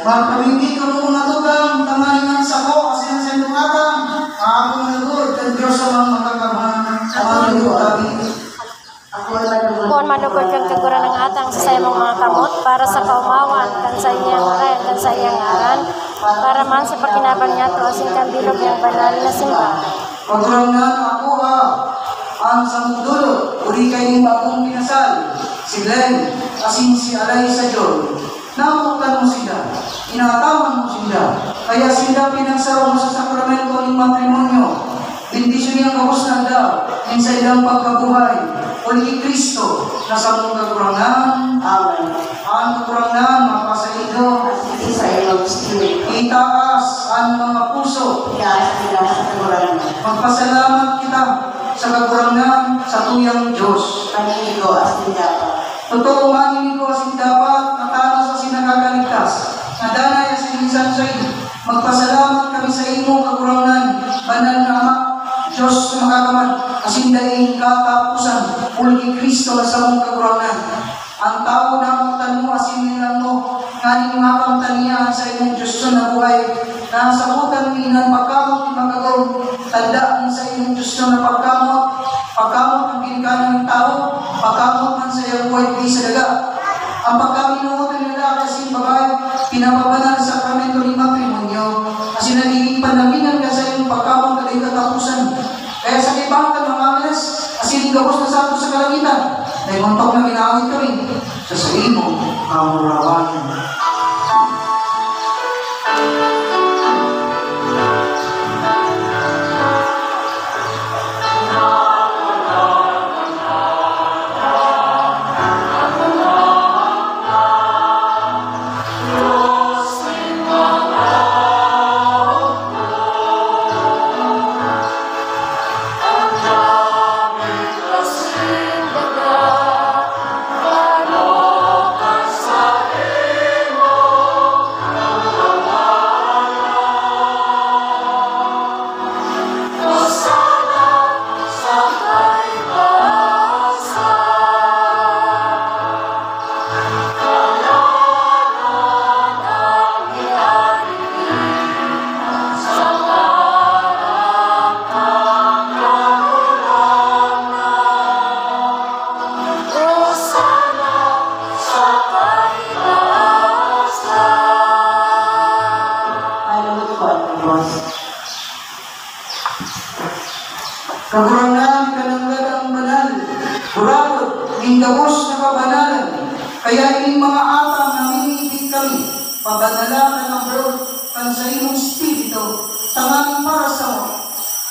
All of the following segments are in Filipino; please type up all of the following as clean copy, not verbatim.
Magpamindi ka mo mga tugang, tamahin ang sako, kasi ang sendungatang, ako managod, kan Diyos sa mga makakabahan, managod kami. Kung manugod kang kagura ng atang sa sayang mga kamot, para sa kaumawan, kan sa iyang aran, kan sa iyang aran, para man sa pakinabang niya to, asing kang bilog ng banal na simba. Pagkurangan ako ang samudulot, uli kayo akong pinasal, si Glenn, asing si Alay sa John. Namutan mo sila, inataman mo sila, kaya sila pinagsaro mo sa sakramento ng matrimonyo. Bendisyon niyang kapos na anda, ng sa ilang pagkabuhay, o ni Kristo, na sa mong kakurangan, amen. Ang kakurangan, mapasaido, itaas ang mga puso, magpasalamat kita sa kakurangan sa tuyang Diyos. Totoo manin ko asin dapat natalo sa sinagagaligtas. Nadanay asin minsan sa iyo. Magpasalamat kami sa imo kakurangan. Banal na Ama, Diyos na makakaman. Asin daing katapusan. Uli Kristo sa mong kakurangan. Ang tao na amutan mo asin nilang mo. Nganing makam taniya sa imong Diyos na buhay. Nasabutan minan pagkamot ni magagaw. Tandaan sa imong Diyos na pagkamot. Pagkamot ang ginikanan ng tao. Pagkamot man sa iyang buhay di sa daga. Ang pagkaminuot ng lalaki kasi babae, pinapabanal sa sakramento ni matrimonyo. Kasi nagiging panlamingan ka sa iyong pagkamot na katapusan. Kaya sa ibang ka mga milas, kasi gabos na sa ato sa kalangitan. Dahil muntok na ginawin kami sa sarimo, kamurawan. Kakurangan kananggad ang banal, burado, gabos na kabanalan. Kaya ining mga atang namimibig kami, pabanalakan ang Lord, kan sa iyong Espiritu, tanganin para sa mo.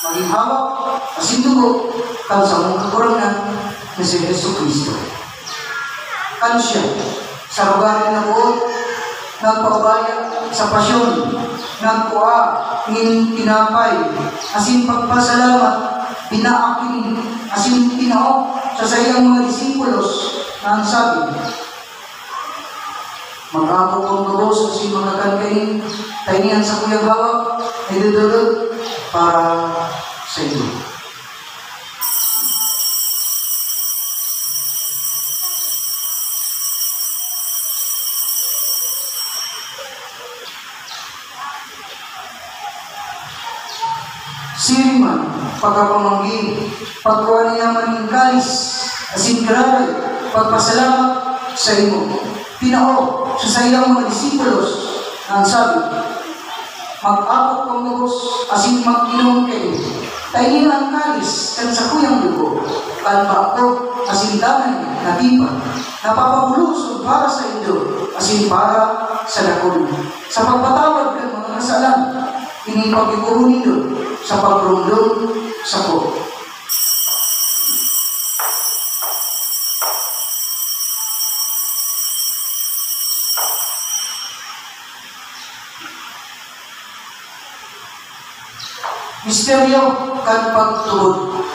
Maging hawak, asindugo, kan sa mong kakurangan na si Yesu Cristo. Kan siya, sa lugar na buot, nagpabaya sa pasyon, nagkuha, ngin tinapay, asin pagpasalamat, pinaakin, asin tinaok sa sayang mga disipulos na ang sabi, mag-ako kong gabos asin mga kankain, tainihan sa kuyang hawak, ay dudulog para sa iyo. Siriman, pagkapamanggi, pagkuha niya maning kalis, asin grabe, pagpasalamat sa imo. Tinao sa sayang mga disipulos na ang sabi, mag-akot kong lubos, asin mag-inom kayo. Tainin ang kalis kan sa kuyang dugo, kan baako, asin damay na tipa, napapabulusod para sa indo, asin para sa lakon. Sa pagpatawad kan mga kasalan, inipag-ibuho nito sa pagrundong sa ko. Misteryo kan pagtubod.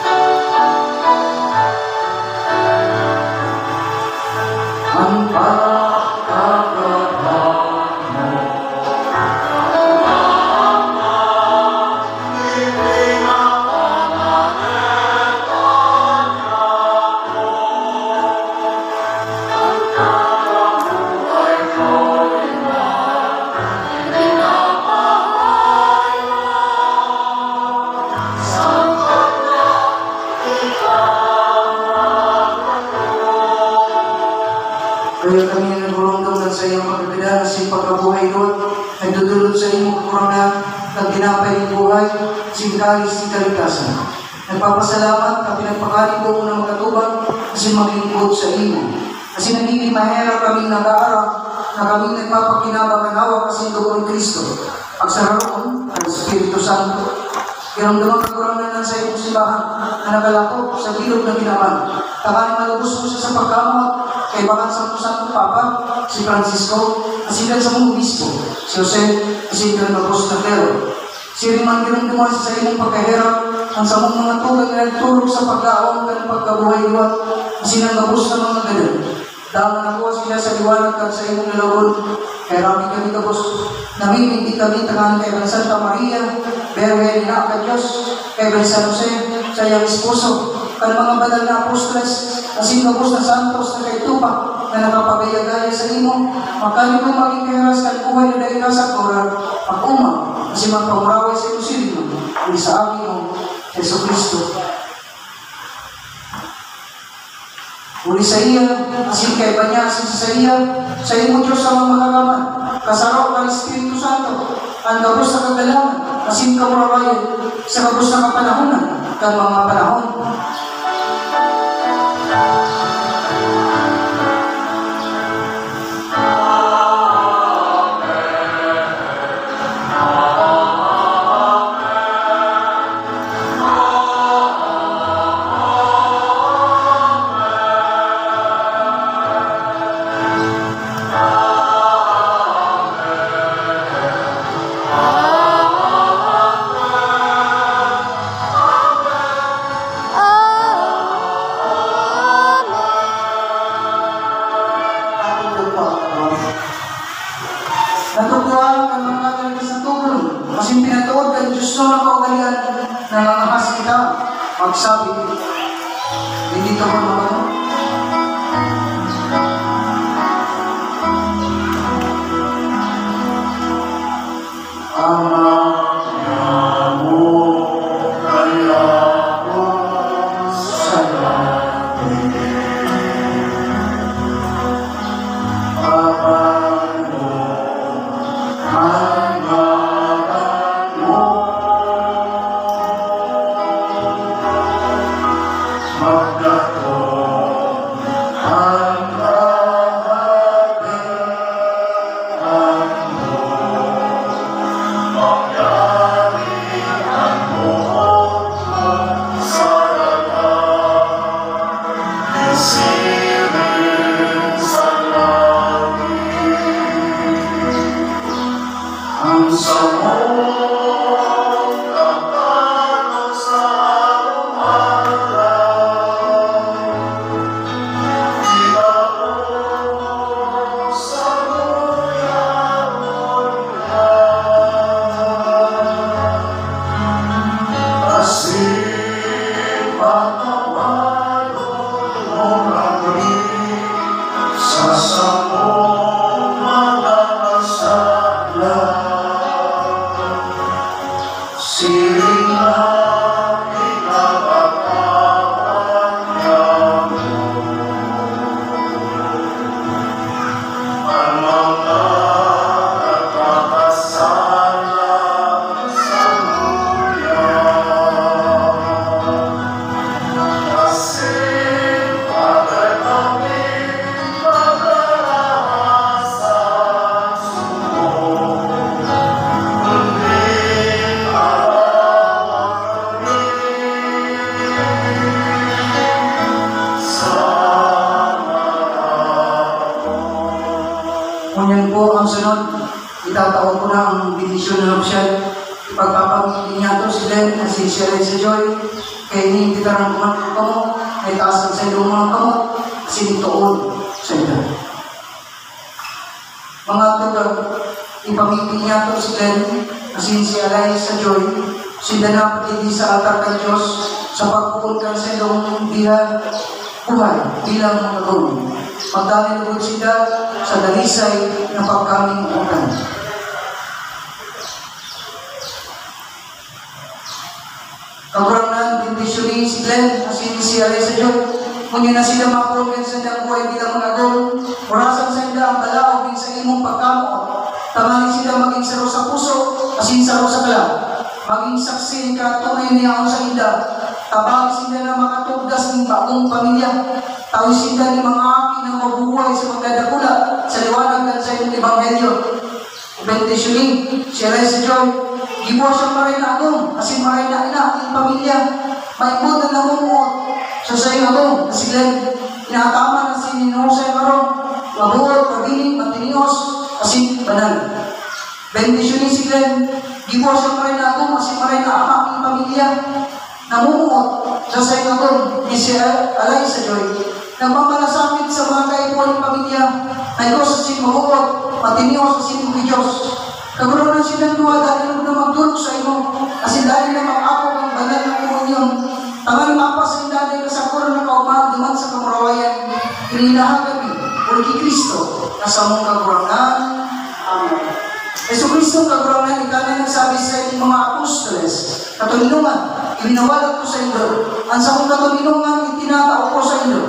Ang kami nagulungdong sa iyong pagkakilala sa iyong pagkabuhay doon. Nagdudulot sa iyong kakurang nagtinapay ng buhay, singkalis ng kaligtasan. Nagpapasalamat na pinagpakalit ko ng makatubang kasi maglingkod sa iyo. Kasi nagiging mahirap kaming nag-aaral na kaming nagpapakinabang ng hawak kasi doon Kristo. Pagsararoon ng Espiritu Santo, kiramdaman kakurangan ng sa iyong simbahan na nagalako sa bilog na ginaman. Takaling malubos mo siya sa pagkamot kay Bakan Santo Papa, si Francisco, asilan sa mga obispo, si Jose, si Carlos Natero. Si Riman kiramdaman sa iyong pagkahirap ang sa mga tugay na nagtulog sa pagkaon ng pagkabuhay-iwat, asilan gabos ng mga ganun. Dahil nakuha sila sa liwanag at sa iyong nalagon, kaya rami kami kapos, namimindi kami tangan kay Santa Maria, Bergen na ka Diyos, kay San Jose, sa iyang esposo, kan mga banal na apostoles, asin kapos na santos na kay Tupa, na nakapagayagaya sa imo, makali mo maging kahiras kan buhay na dahil nasa Torah, pag-uma, kasi magpauraway sa iyong silino, uli sa amin o Yeso Cristo. Uli sa iya, asin kay Banya, asin sa iya, sa imo Diyos sa mga makagaman, kasaraw ka Espiritu Santo, ang gabos na kagalangan, asin kamurawayan, sa gabos na kapanahonan, kan mga panahon. Natutuwa ang mga kagaling sa tulong. Kasi pinatuod ang Diyos na kaugalian na nangahas kita. Magsabi, hindi ka man mga Kunyan po ang sunod, itatawag ko na ang bendisyon ng Lopsyal. Ipagpapangiti niya ito si Len, si Sherry, si Joy, kaya hindi kita rin kumanong kamo, ay taasan sa ilong mga kamo, sinitoon sa ito. Mga tugang, ipamiti niya ito si Len, asin si Alay sa Joy, sila na patindi sa altar ng Diyos sa pagpupunkan sa ilong buhay bilang mga gawin. Magdami lugod sila sa dalisay ng pagkaming utan. Kagurangan, bendisyonin si Glenn, asin si Alay sa Diyos, Kunya na sila makuha sa dang buhay bilang mga agol. Orasan sa inda ang balao bin sa imong pagkamot. Tamani sila maging saro sa puso, asin saro sa kalam. Maging saksi ka tunay niya sa inda. Tabang sila na makatugdas ng bagong pamilya. Tawis sila ni mga aki na mabubuhay sa magdadakula sa liwanag at sa iyong ebanghelyo. Bentisyoning, siya rin si Joy. Gibuha siya maray na agong, kasi maray na ina ang pamilya. Maibod na namumuot. So sa iyong agong, kasi inatama na si Nino sa marong. Mabuot, pabiling, matinios, kasi banal. Bentisyoning si Glenn. Gibuha siya maray na agong, kasi maray na ama ang pamilya. Namumuot. So sa iyong agong, ni siya alay sa Joy. Nagmamalasakit sa mga kaipuan ng pamilya. Na ito sa sin mabuot, matinios sa sin ng Diyos. Kagulo na silang duwa dahil na magdulog sa imo. Kasi dahil na mag-apog ang banal ng komunyon. Tangan mapas ang dahil na sa kulo na kaumahan duman sa kamarawayan. Hininahan kami, ulit kay Kristo, na sa mong kagurangan. Amen. Yesu Kristo kagurangan, ikaw na nagsabi sa inyong mga apostoles, katulinungan, ibinawalat ko sa inyo. Ang sa mong katulinungan, itinatao ko sa inyo.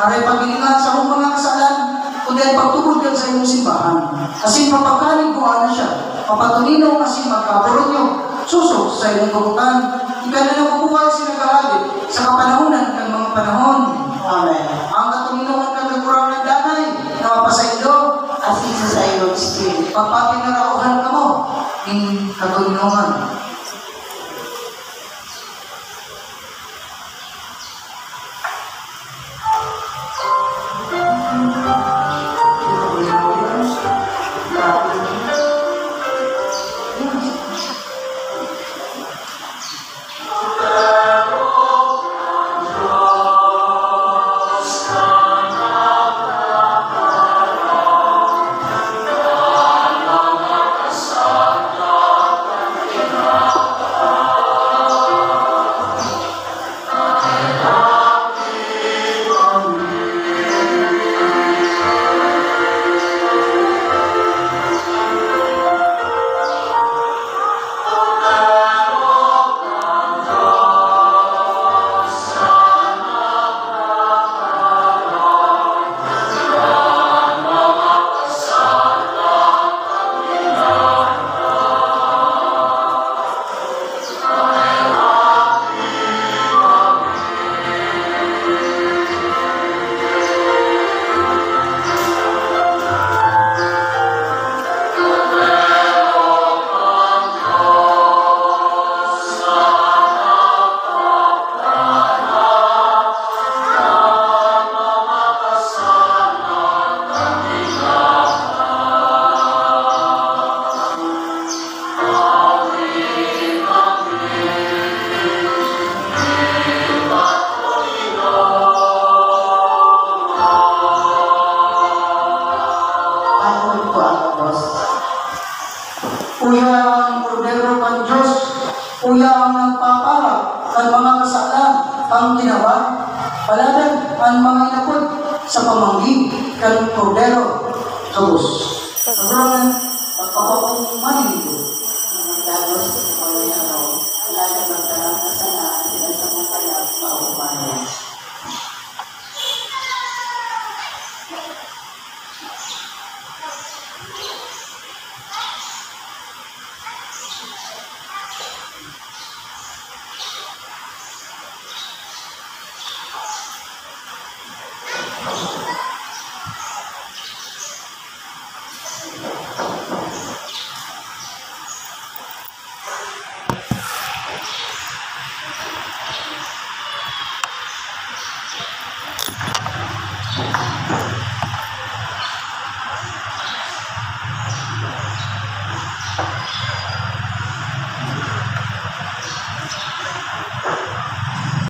Aray pagbilingan sa mong mga kasalan, kundi ay pagtugod yan sa iyong simbahan. Kasi papakaling ko ano siya, papatulino kasi magkaburo nyo, susok sa iyong kabutan. Ika na lang bubuhay sinagahali sa kapanahonan ng mga panahon. Amen. Ang katulinungan ng nagkurang ng danay, na mapasaindo, at isa sa iyong spirit. Pagpapinarauhan ka mo, in katulinungan. Paladan ang mga inapod sa pamanggi kan kordero kabus. Kagurangan pagpapakong manilito. Ang dagos o yaw, paladan magtarang kasana sila sa mga kalap maumayan.